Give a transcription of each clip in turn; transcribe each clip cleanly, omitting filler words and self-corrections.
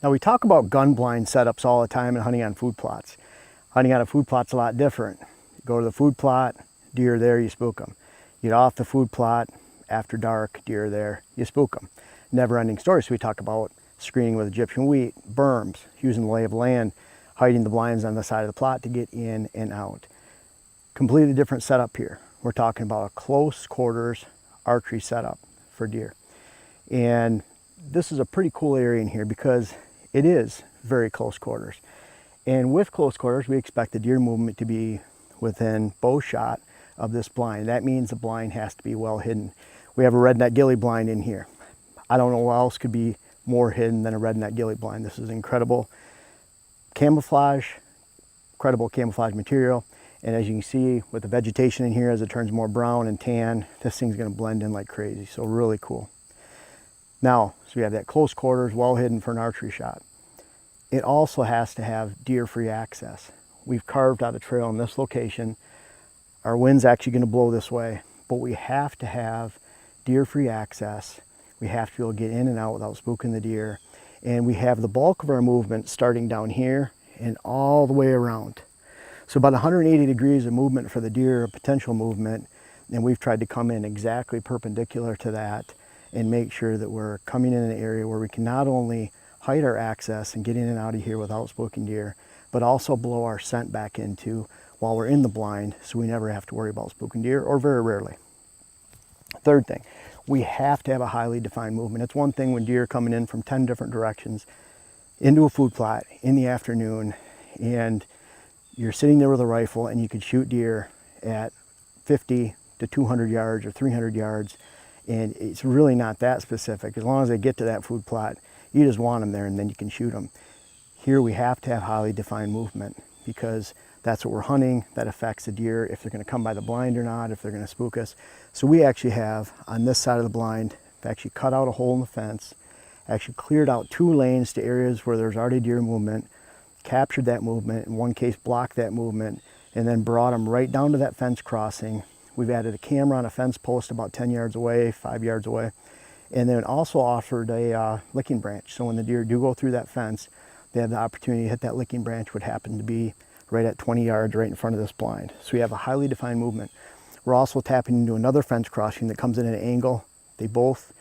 Now we talk about gun blind setups all the time and hunting on food plots. Hunting on a food plot's a lot different. You go to the food plot, deer there, you spook them. You get off the food plot, after dark, deer there, you spook them. Never ending story. So we talk about screening with Egyptian wheat, berms, using the lay of land, hiding the blinds on the side of the plot to get in and out. Completely different setup here. We're talking about a close quarters archery setup for deer. And this is a pretty cool area in here because it is very close quarters. And with close quarters, we expect the deer movement to be within bow shot of this blind. That means the blind has to be well hidden. We have a redneck ghillie blind in here. I don't know what else could be more hidden than a redneck ghillie blind. This is incredible camouflage, incredible camouflage material. And as you can see with the vegetation in here, as it turns more brown and tan, this thing's gonna blend in like crazy. So really cool. Now, so we have that close quarters, well hidden for an archery shot. It also has to have deer-free access. We've carved out a trail in this location. Our wind's actually gonna blow this way, but we have to have deer-free access. We have to be able to get in and out without spooking the deer. And we have the bulk of our movement starting down here and all the way around. So about 180 degrees of movement for the deer, potential movement, and we've tried to come in exactly perpendicular to that and make sure that we're coming in an area where we can not only hide our access and get in and out of here without spooking deer, but also blow our scent back into while we're in the blind, so we never have to worry about spooking deer, or very rarely. Third thing, we have to have a highly defined movement. It's one thing when deer are coming in from 10 different directions into a food plot in the afternoon, and you're sitting there with a rifle and you could shoot deer at 50 to 200 yards or 300 yards, and it's really not that specific. As long as they get to that food plot, you just want them there and then you can shoot them. Here we have to have highly defined movement because that's what we're hunting. That affects the deer, if they're gonna come by the blind or not, if they're gonna spook us. So we actually have, on this side of the blind, actually cut out a hole in the fence, actually cleared out 2 lanes to areas where there's already deer movement, captured that movement, in one case blocked that movement, and then brought them right down to that fence crossing. We've added a camera on a fence post about 10 yards away, 5 yards away, and then also offered a licking branch. So when the deer do go through that fence, they have the opportunity to hit that licking branch, would happen to be right at 20 yards right in front of this blind. So we have a highly defined movement. We're also tapping into another fence crossing that comes in at an angle. They both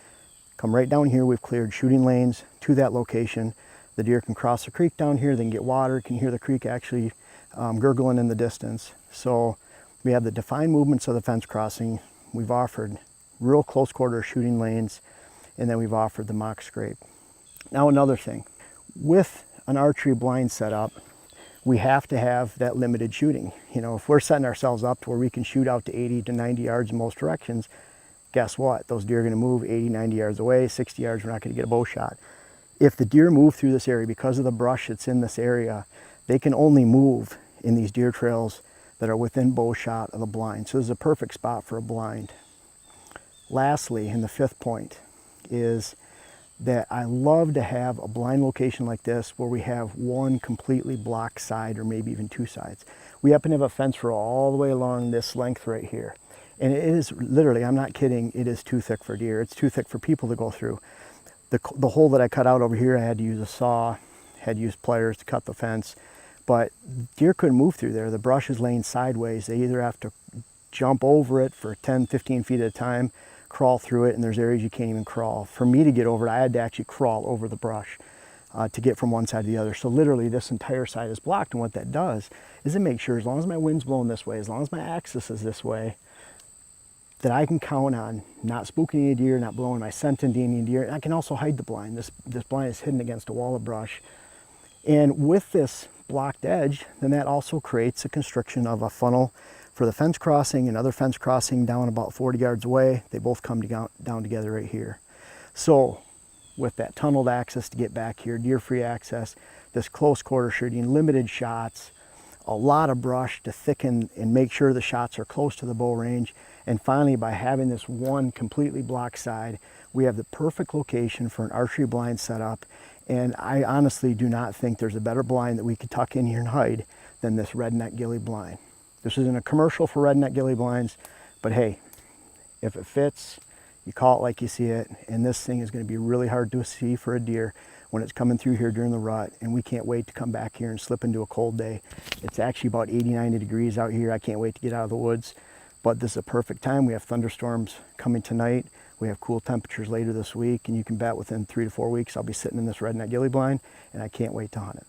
come right down here. We've cleared shooting lanes to that location. The deer can cross the creek down here, they can get water, can hear the creek actually gurgling in the distance. So we have the defined movements of the fence crossing. We've offered real close quarter shooting lanes, and then we've offered the mock scrape. Now another thing, with an archery blind setup, we have to have that limited shooting. You know, if we're setting ourselves up to where we can shoot out to 80 to 90 yards in most directions, guess what? Those deer are gonna move 80, 90 yards away, 60 yards, we're not gonna get a bow shot. If the deer move through this area, because of the brush that's in this area, they can only move in these deer trails that are within bow shot of the blind. So this is a perfect spot for a blind. Lastly, and the 5th point, is that I love to have a blind location like this where we have one completely blocked side or maybe even 2 sides. We happen to have a fence row all the way along this length right here. And it is literally, I'm not kidding, it is too thick for deer. It's too thick for people to go through. The hole that I cut out over here, I had to use a saw, had to use pliers to cut the fence, but deer couldn't move through there. The brush is laying sideways. They either have to jump over it for 10, 15 feet at a time, crawl through it, and there's areas you can't even crawl. For me to get over it, I had to actually crawl over the brush to get from one side to the other. So literally this entire side is blocked, and what that does is it makes sure as long as my wind's blowing this way, as long as my axis is this way, that I can count on not spooking any deer, not blowing my scent into any deer. And I can also hide the blind. This blind is hidden against a wall of brush. And with this blocked edge, then that also creates a constriction of a funnel for the fence crossing. Another fence crossing down about 40 yards away. They both come down together right here. So with that tunneled access to get back here, deer-free access, this close quarter shooting, limited shots, a lot of brush to thicken and make sure the shots are close to the bow range. And finally, by having this one completely blocked side, we have the perfect location for an archery blind setup. And I honestly do not think there's a better blind that we could tuck in here and hide than this redneck ghillie blind. This isn't a commercial for redneck ghillie blinds, but hey, if it fits, you call it like you see it, and this thing is going to be really hard to see for a deer when it's coming through here during the rut, and we can't wait to come back here and slip into a cold day. It's actually about 80, 90 degrees out here. I can't wait to get out of the woods, but this is a perfect time. We have thunderstorms coming tonight. We have cool temperatures later this week, and you can bet within 3 to 4 weeks I'll be sitting in this redneck ghillie blind, and I can't wait to hunt it.